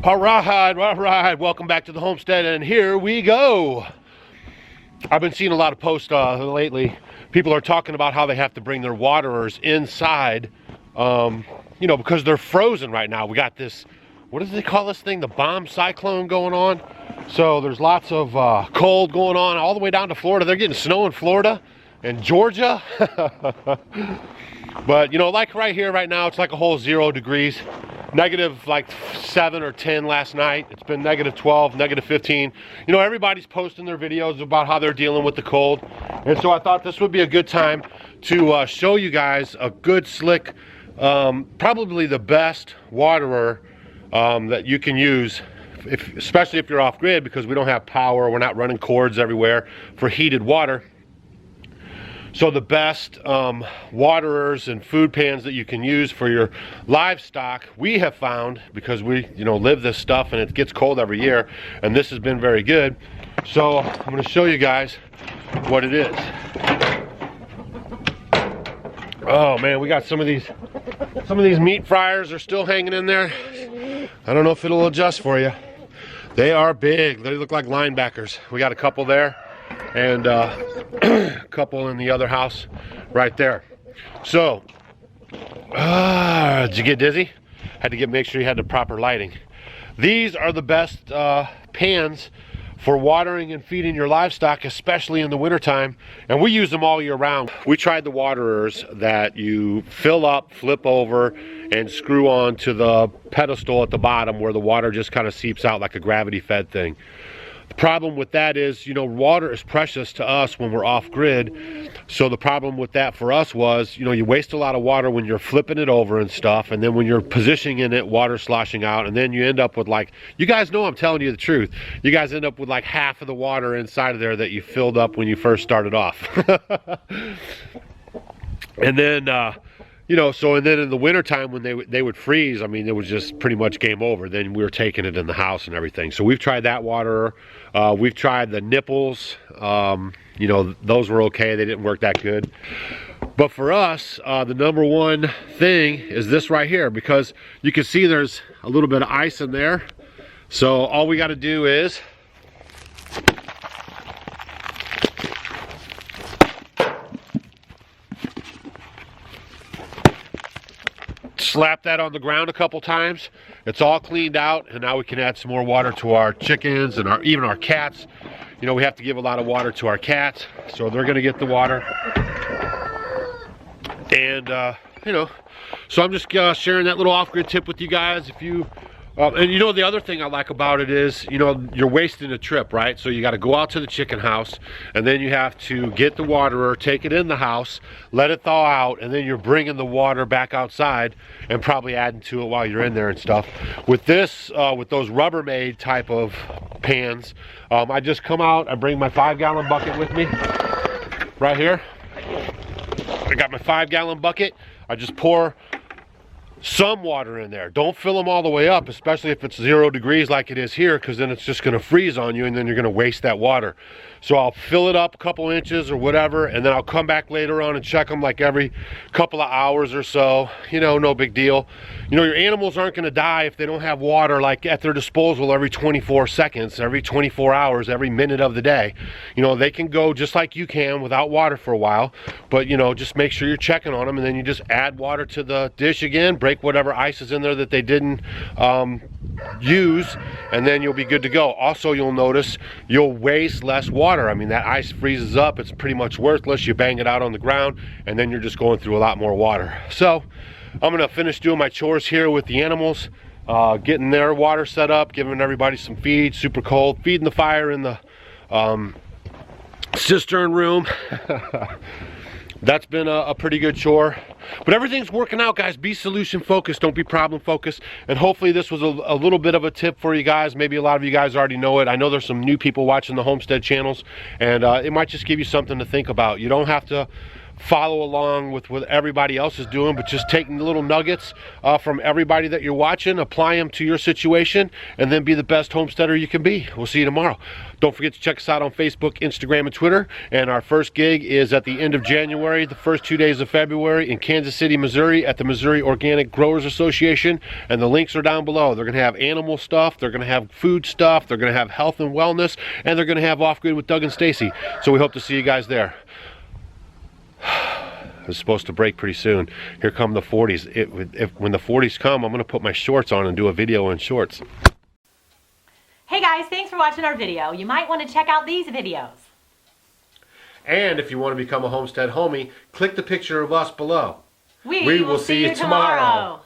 All right, welcome back to the homestead, and here we go. I've been seeing a lot of posts lately. People are talking about how they have to bring their waterers inside, you know, because they're frozen right now. We got this, what do they call this thing? The bomb cyclone going on. So there's lots of cold going on all the way down to Florida. They're getting snow in Florida and Georgia. But, you know, like right here, right now, it's like a whole 0 degrees. Negative like 7 or 10 last night. It's been negative 12, negative 15. You know, everybody's posting their videos about how they're dealing with the cold. And so I thought this would be a good time to show you guys a good, slick, probably the best waterer that you can use, especially if you're off grid, because we don't have power. We're not running cords everywhere for heated water. So the best waterers and food pans that you can use for your livestock, we have found, because we, you know, live this stuff and it gets cold every year, and this has been very good. So I'm going to show you guys what it is. Oh man, we got some of these meat fryers are still hanging in there. I don't know if it'll adjust for you. They are big. They look like linebackers. We got a couple there, and a couple in the other house right there. So did you get dizzy? Had to make sure you had the proper lighting. These are the best pans for watering and feeding your livestock, especially in the wintertime, and we use them all year round. We tried the waterers that you fill up, flip over, and screw on to the pedestal at the bottom where the water just kind of seeps out like a gravity fed thing. The problem with that is, you know, water is precious to us when we're off grid. So the problem with that for us was, you know, you waste a lot of water when you're flipping it over and stuff, and then when you're positioning in it, water sloshing out, and then you end up with, like, you guys know I'm telling you the truth, you guys end up with like half of the water inside of there that you filled up when you first started off. And then you know, so, and then in the wintertime when they would freeze, I mean, it was just pretty much game over. Then we were taking it in the house and everything. So we've tried that waterer. We've tried the nipples. You know, those were okay. They didn't work that good. But for us, the number one thing is this right here, because you can see there's a little bit of ice in there. So all we got to do is slap that on the ground a couple times. It's all cleaned out, and now we can add some more water to our chickens and even our cats. You know, we have to give a lot of water to our cats, so they're going to get the water. And you know, so I'm just sharing that little off-grid tip with you guys. If you and you know, the other thing I like about it is, you know, you're wasting a trip, right? So you got to go out to the chicken house, and then you have to get the waterer, take it in the house, let it thaw out, and then you're bringing the water back outside and probably adding to it while you're in there and stuff. With this, with those Rubbermaid type of pans, I just come out, I bring my 5-gallon bucket with me right here. I got my 5-gallon bucket. I just pour some water in there. Don't fill them all the way up, especially if it's 0 degrees like it is here, because then it's just going to freeze on you, and then you're going to waste that water. So I'll fill it up a couple inches or whatever, and then I'll come back later on and check them like every couple of hours or so. You know, no big deal. You know, your animals aren't going to die if they don't have water like at their disposal every 24 seconds, every 24 hours, every minute of the day. You know, they can go just like you can without water for a while, but, you know, just make sure you're checking on them, and then you just add water to the dish again, break whatever ice is in there that they didn't use, and then you'll be good to go. Also, you'll notice you'll waste less water. I mean, that ice freezes up, it's pretty much worthless. You bang it out on the ground, and then you're just going through a lot more water. So I'm gonna finish doing my chores here with the animals, getting their water set up, giving everybody some feed, super cold, feeding the fire in the cistern room. That's been a pretty good chore. But everything's working out, guys. Be solution focused, don't be problem focused. And hopefully this was a little bit of a tip for you guys. Maybe a lot of you guys already know it. I know there's some new people watching the homestead channels, and it might just give you something to think about. You don't have to follow along with what everybody else is doing, but just taking the little nuggets from everybody that you're watching, apply them to your situation, and then be the best homesteader you can be. We'll see you tomorrow. Don't forget to check us out on Facebook, Instagram, and Twitter. And our first gig is at the end of January, the first 2 days of February in Kansas City, Missouri at the Missouri Organic Growers Association. And the links are down below. They're going to have animal stuff, they're going to have food stuff, they're going to have health and wellness, and they're going to have off-grid with Doug and Stacy. So we hope to see you guys there. It's supposed to break pretty soon. Here come the 40s. When the 40s come, I'm going to put my shorts on and do a video in shorts. Hey guys, thanks for watching our video. You might want to check out these videos. And if you want to become a homestead homie, click the picture of us below. We will see you tomorrow.